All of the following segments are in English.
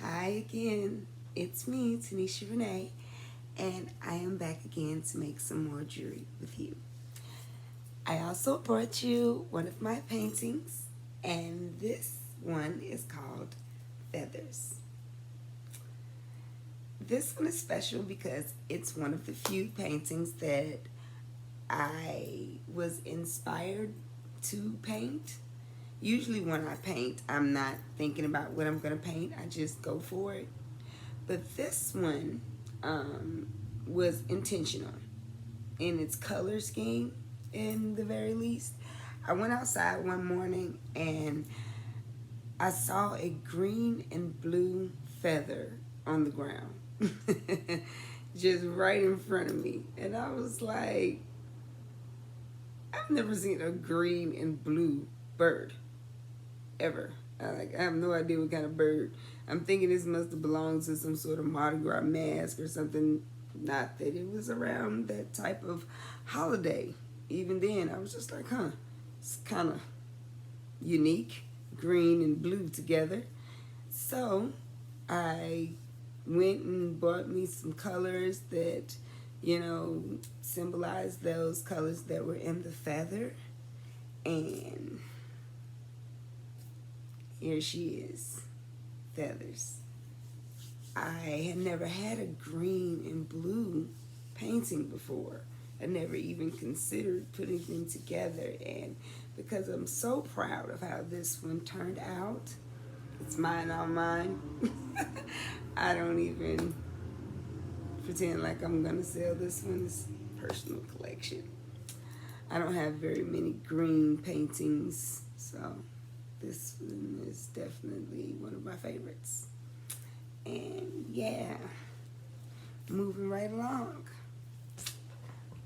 Hi again, it's me, Tenisha Renee, and I am back again to make some more jewelry with you. I also brought you one of my paintings, and this one is called Feathers. This one is special because it's one of the few paintings that I was inspired to paint. Usually when I paint, I'm not thinking about what I'm going to paint. I just go for it. But this one was intentional in its color scheme, in the very least. I went outside one morning and I saw a green and blue feather on the ground, just right in front of me. And I was like, I've never seen a green and blue bird ever. I have no idea what kind of bird. I'm thinking this must have belonged to some sort of Mardi Gras mask or something. Not that it was around that type of holiday. Even then, I was just like, it's kind of unique, green and blue together. So I went and bought me some colors that, symbolize those colors that were in the feather. And here she is, Feathers. I had never had a green and blue painting before. I never even considered putting them together, and because I'm so proud of how this one turned out, it's mine on mine. I don't even pretend like I'm gonna sell this one. It's personal collection. I don't have very many green paintings, so this one is definitely one of my favorites. And yeah, moving right along.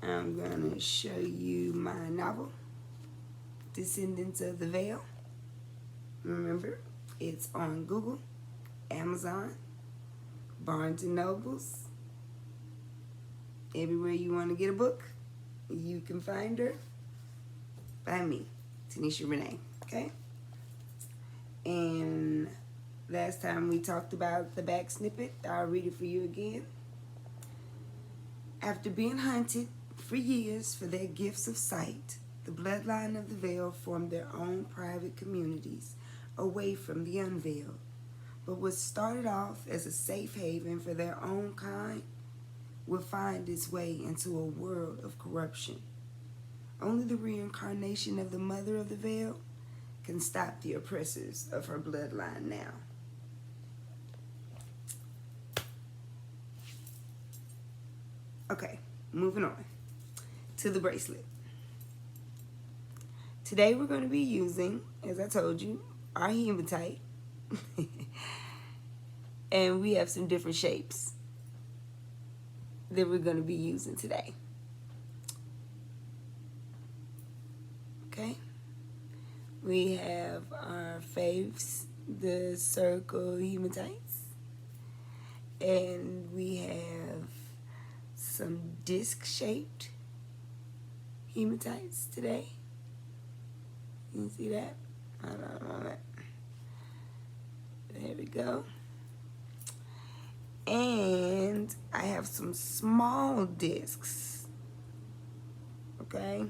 I'm gonna show you my novel, Descendants of the Veil. Remember, it's on Google, Amazon, Barnes and Nobles. Everywhere you want to get a book, you can find her by me, Tenisha Renee. Okay? And last time we talked about the back snippet. I'll read it for you again. After being hunted for years for their gifts of sight, the bloodline of the veil formed their own private communities away from the unveiled. But what started off as a safe haven for their own kind will find its way into a world of corruption. Only the reincarnation of the mother of the veil can stop the oppressors of her bloodline now. Okay, moving on to the bracelet. Today we're going to be using, as I told you, our hematite. And we have some different shapes that we're going to be using today. Okay? We have our faves, the circle hematites. And we have some disc-shaped hematites today. You see that? I don't know that. There we go. And I have some small discs. Okay?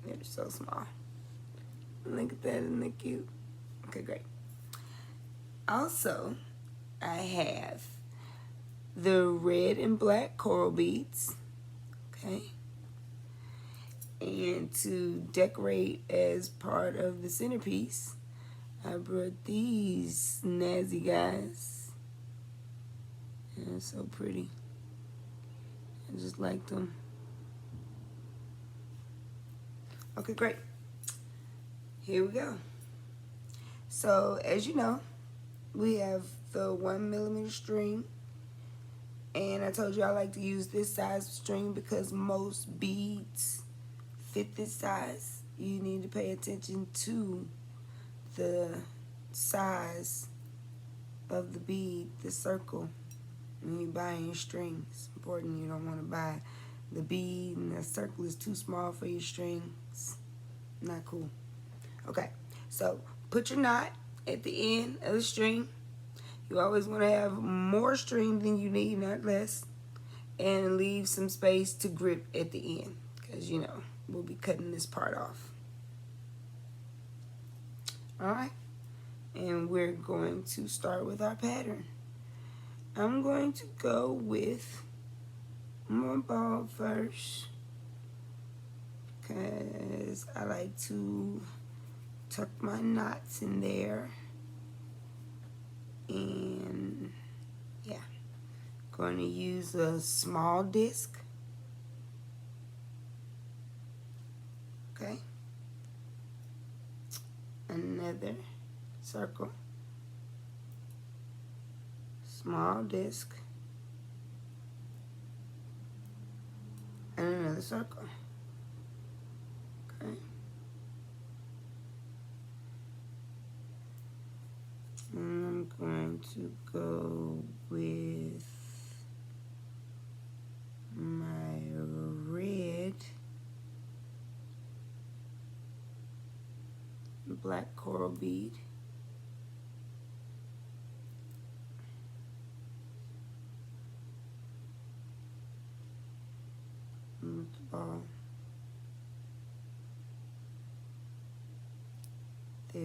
They're so small. Look at that, isn't that cute? Okay, great. Also, I have the red and black coral beads. Okay? And to decorate as part of the centerpiece, I brought these snazzy guys. They're so pretty. I just like them. Okay, great. Here we go. So, as you know, we have the 1mm string. And I told you I like to use this size of string because most beads fit this size. You need to pay attention to the size of the bead, the circle, when you're buying your string. It's important. You don't want to buy the bead and the circle is too small for your strings. Not cool. Okay, so put your knot at the end of the string. You always want to have more string than you need, not less. And leave some space to grip at the end, because you know we'll be cutting this part off. Alright, and we're going to start with our pattern. I'm going to go with my ball first, because I like to tuck my knots in there. And yeah, going to use a small disc. Okay, another circle, small disc, and another circle. Okay, and I'm going to go with my red black coral bead. With the ball. There.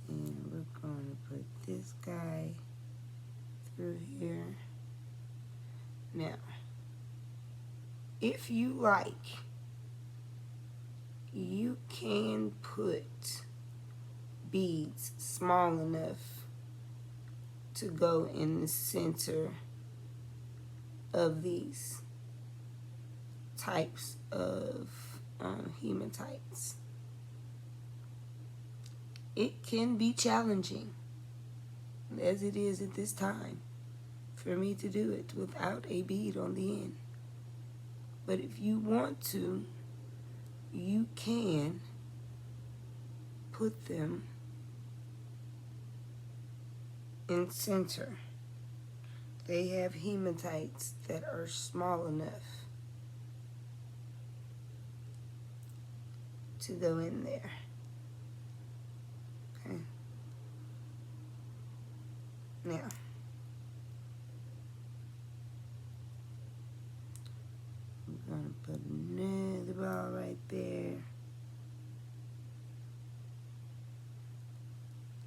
And we're going to put this guy through here. Now, if you like, you can put beads small enough to go in the center of these types of hematites. It can be challenging, as it is at this time, for me to do it without a bead on the end. But if you want to, you can put them in center. They have hematites that are small enough to go in there. Okay. Now, I'm going to put another ball right there.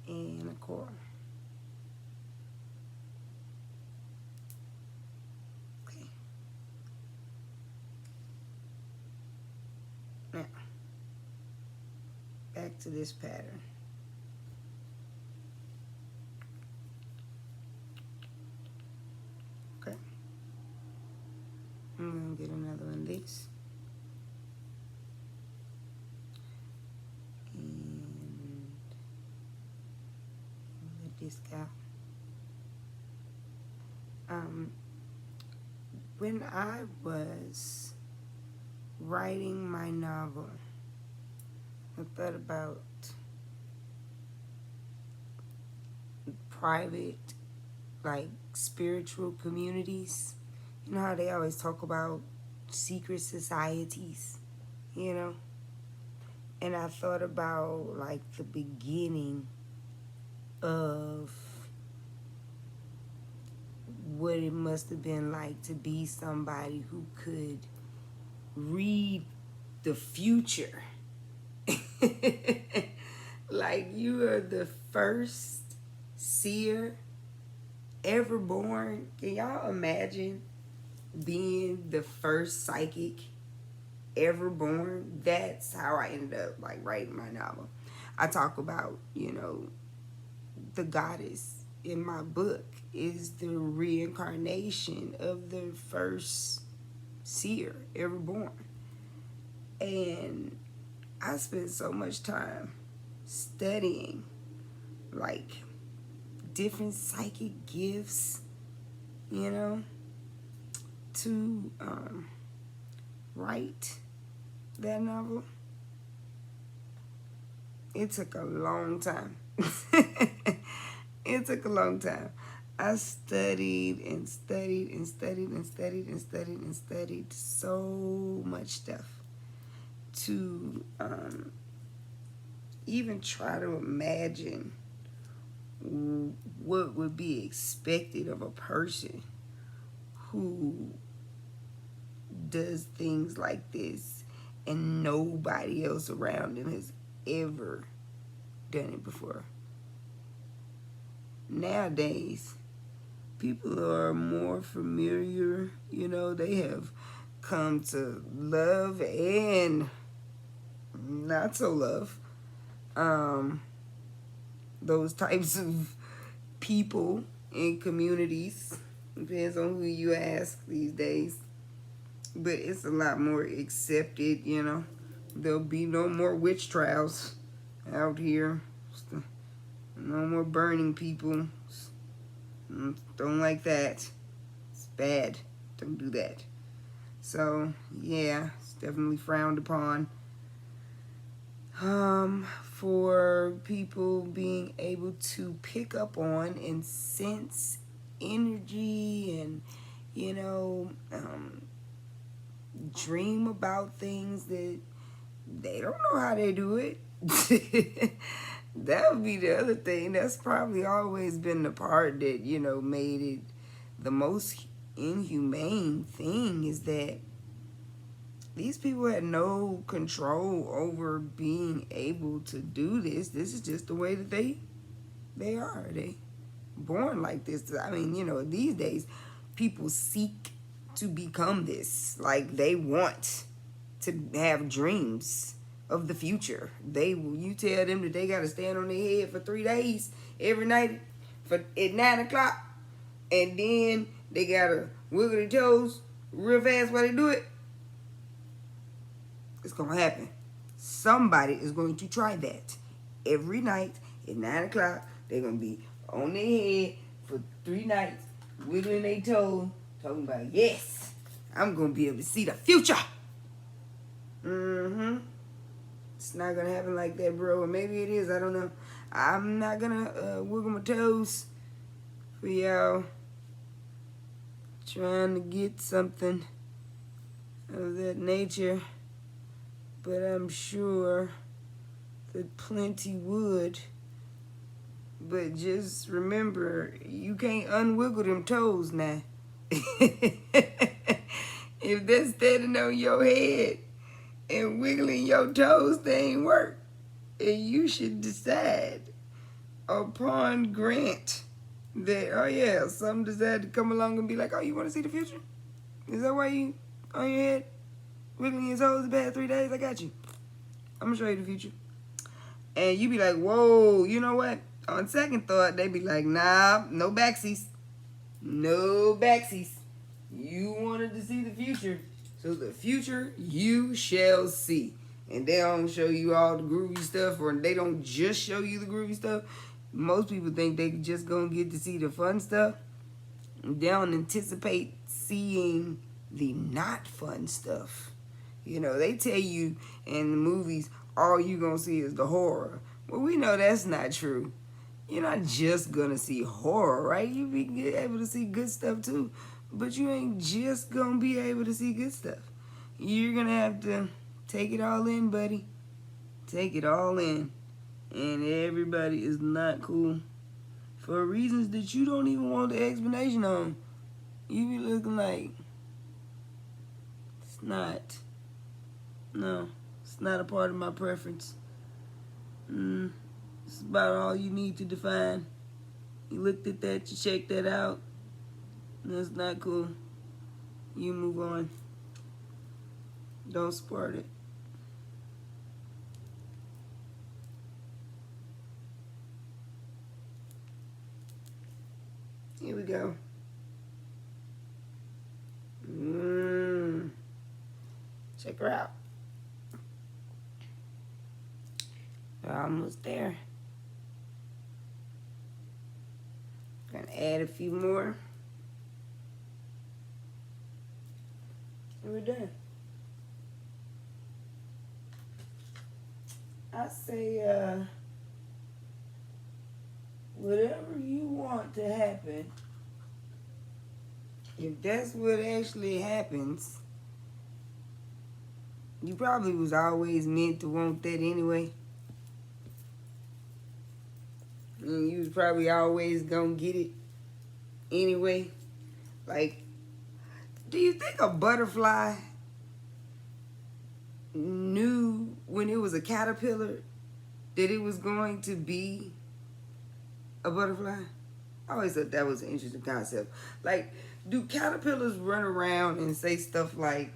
And a coral. Okay. Now, back to this pattern. Okay. I'm going to get another one of these. And let this go. When I was writing my novel, I thought about private, like spiritual communities. You know how they always talk about secret societies, you know? And I thought about like the beginning of what it must have been like to be somebody who could read the future. Like you are the first seer ever born. Can y'all imagine being the first psychic ever born? That's how I ended up like writing my novel. I talk about, you know, the goddess in my book is the reincarnation of the first seer ever born. And I spent so much time studying like different psychic gifts, you know, to write that novel. It took a long time. It took a long time. I studied and studied and studied and studied and studied and studied so much stuff to even try to imagine what would be expected of a person who does things like this and nobody else around them has ever done it before. Nowadays, people are more familiar, they have come to love and not so love those types of people in communities. Depends on who you ask these days. But it's a lot more accepted, There'll be no more witch trials out here. No more burning people. Don't like that. It's bad. Don't do that. So, yeah, it's definitely frowned upon. For people being able to pick up on and sense energy and, dream about things that they don't know how they do it. That would be the other thing. That's probably always been the part that, made it the most inhumane thing, is that these people had no control over being able to do this. This is just the way that they are. They born like this. I mean, these days people seek to become this. Like, they want to have dreams of the future. You tell them that they got to stand on their head for 3 days every night at 9 o'clock, and then they got to wiggle their toes real fast while they do it. It's going to happen. Somebody is going to try that. Every night at 9 o'clock, they're going to be on their head for 3 nights, wiggling their toes, talking about, yes, I'm going to be able to see the future. It's not going to happen like that, bro. Or maybe it is. I don't know. I'm not going to wiggle my toes for y'all trying to get something of that nature. But I'm sure that plenty would. But just remember, you can't unwiggle them toes now. If they're standing on your head and wiggling your toes, they ain't work. And you should decide upon grant that, oh yeah, some decide to come along and be like, oh, you want to see the future? Is that why you on your head wiggling your toes the past 3 days? I got you. I'm going to show you the future. And you be like, whoa, you know what? On second thought, they be like, nah, no backsies. No backsies. You wanted to see the future. So the future you shall see. And they don't show you all the groovy stuff, or they don't just show you the groovy stuff. Most people think they just gonna get to see the fun stuff. They don't anticipate seeing the not fun stuff. They tell you in the movies, all you gonna see is the horror. Well, we know that's not true. You're not just gonna see horror, right? You be able to see good stuff too. But you ain't just gonna be able to see good stuff. You're gonna have to take it all in, buddy. Take it all in. And everybody is not cool for reasons that you don't even want the explanation on. You be looking like, it's not. No, it's not a part of my preference. It's about all you need to define. You looked at that, you checked that out. That's not cool. You move on. Don't support it. Here we go. Check her out. We're almost there. Gonna add a few more. And we're done. I say, whatever you want to happen, if that's what actually happens, you probably was always meant to want that anyway. and you was probably always gonna get it anyway. Like, do you think a butterfly knew when it was a caterpillar that it was going to be a butterfly? I always thought that was an interesting concept. Like, do caterpillars run around and say stuff like,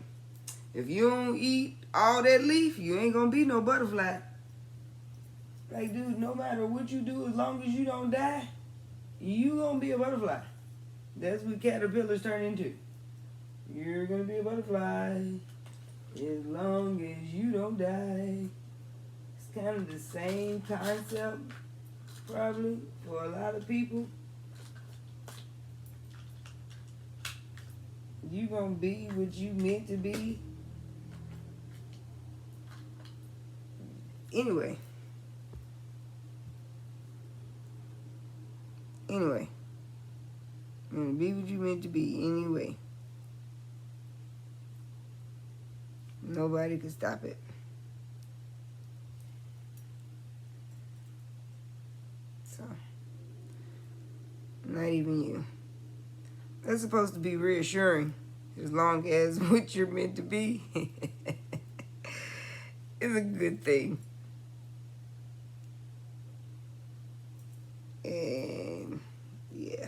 if you don't eat all that leaf, you ain't gonna be no butterfly? Like, dude, no matter what you do, as long as you don't die, you gonna be a butterfly. That's what caterpillars turn into. You're gonna be a butterfly as long as you don't die. It's kind of the same concept, probably, for a lot of people. You gonna be what you meant to be. Anyway. You're gonna be what you meant to be anyway. Nobody can stop it. So, not even you. That's supposed to be reassuring, as long as what you're meant to be is a good thing. And yeah,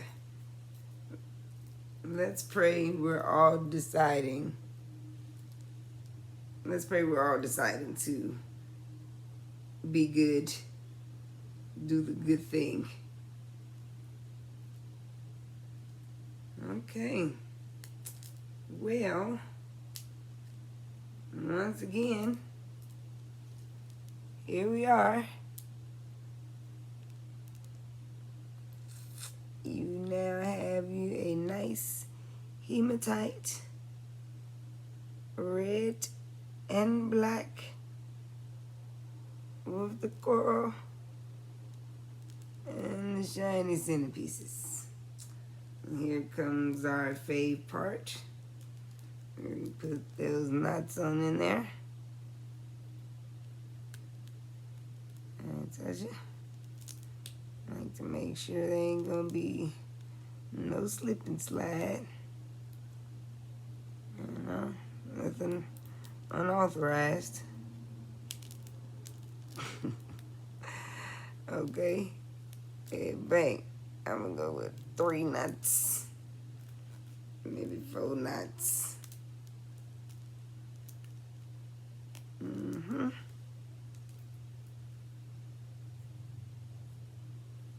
let's pray we're all deciding. Let's pray we're all deciding to be good, do the good thing. Okay. Well, once again, here we are. You now have you a nice hematite, red and black with the coral and the shiny centerpieces. And here comes our fave part. We put those knots on in there. And touch it. I like to make sure there ain't gonna be no slip and slide. You know, nothing unauthorized. Okay. And bang. I'm gonna go with 3 knots. Maybe 4 knots.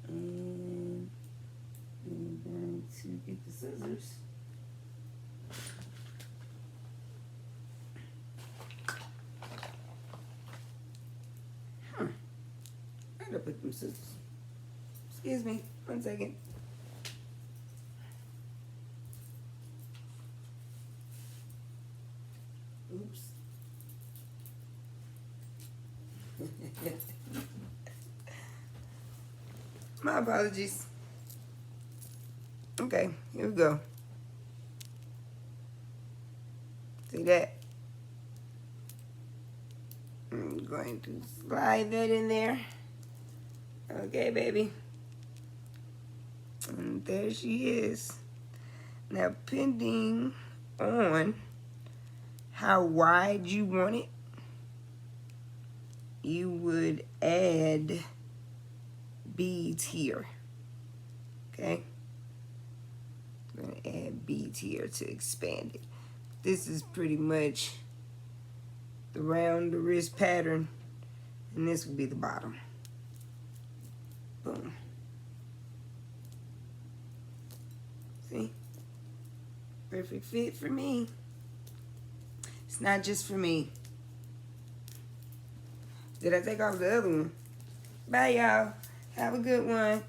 And I'm going to get the scissors. I gotta put them scissors. Excuse me, 1 second. Oops. My apologies. Okay, here we go. See that? I'm going to slide that in there. Okay, baby. And there she is. Now, depending on how wide you want it, you would add beads here. Okay? I'm going to add beads here to expand it. This is pretty much the round the wrist pattern, and this would be the bottom. Boom. See? Perfect fit for me. It's not just for me. Did I take off the other one? Bye, y'all. Have a good one.